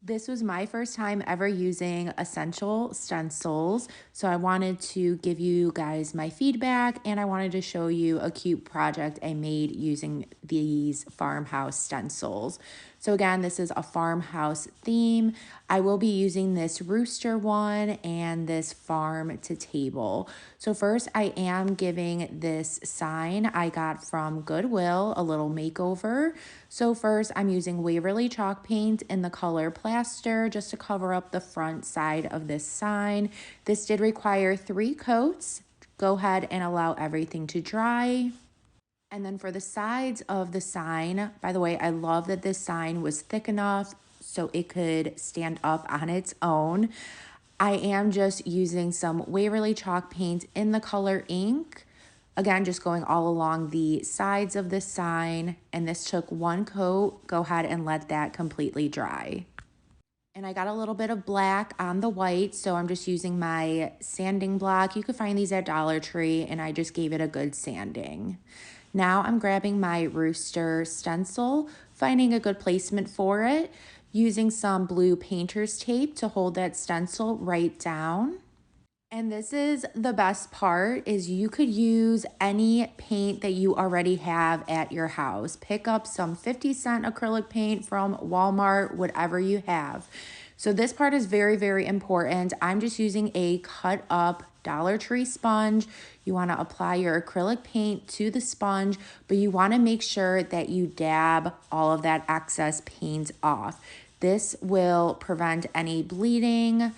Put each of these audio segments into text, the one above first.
This was my first time ever using Essential Stencils, so I wanted to give you guys my feedback and I wanted to show you a cute project I made using these farmhouse stencils. So again, this is a farmhouse theme. I will be using this rooster one and this farm to table. So first I am giving this sign I got from Goodwill a little makeover. So first I'm using Waverly chalk paint in the color plaster just to cover up the front side of this sign. This did require 3 coats. Go ahead and allow everything to dry. And then for the sides of the sign, by the way, I love that this sign was thick enough so it could stand up on its own. I am just using some Waverly chalk paint in the color ink. Again, just going all along the sides of the sign, and this took 1 coat. Go ahead and let that completely dry. And I got a little bit of black on the white, so I'm just using my sanding block. You could find these at Dollar Tree, and I just gave it a good sanding. Now I'm grabbing my rooster stencil, finding a good placement for it, using some blue painter's tape to hold that stencil right down. And this is the best part is you could use any paint that you already have at your house. Pick up some 50-cent acrylic paint from Walmart, whatever you have. So this part is very, very important. I'm just using a cut up Dollar Tree sponge. You want to apply your acrylic paint to the sponge, but you want to make sure that you dab all of that excess paint off. This will prevent any bleeding.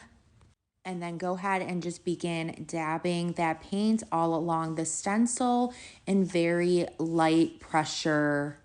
And then go ahead and just begin dabbing that paint all along the stencil in very light pressure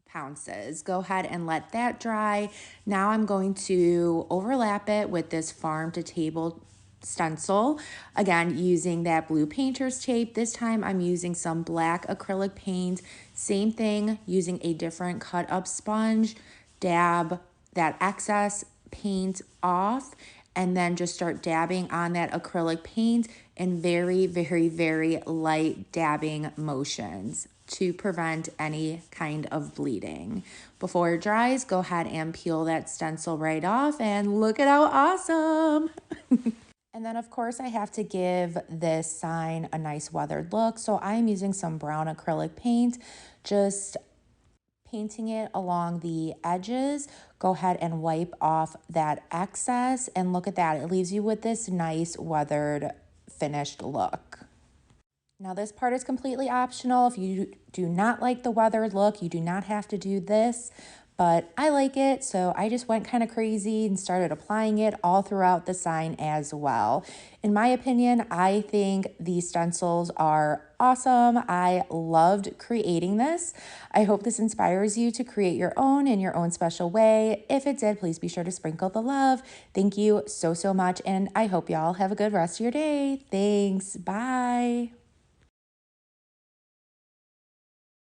pounces. Go ahead and let that dry. Now I'm going to overlap it with this farm to table stencil. Again, using that blue painter's tape. This time I'm using some black acrylic paint. Same thing, using a different cut up sponge. Dab that excess paint off and then just start dabbing on that acrylic paint in very, very, very light dabbing motions to prevent any kind of bleeding. Before it dries, go ahead and peel that stencil right off and look at how awesome. And then of course I have to give this sign a nice weathered look. So I'm using some brown acrylic paint, just painting it along the edges. Go ahead and wipe off that excess and look at that. It leaves you with this nice weathered finished look. Now this part is completely optional. If you do not like the weathered look, you do not have to do this, but I like it, so I just went kind of crazy and started applying it all throughout the sign as well. In my opinion, I think these stencils are awesome. I loved creating this. I hope this inspires you to create your own in your own special way. If it did, please be sure to sprinkle the love. Thank you so, so much, and I hope y'all have a good rest of your day. Thanks. Bye.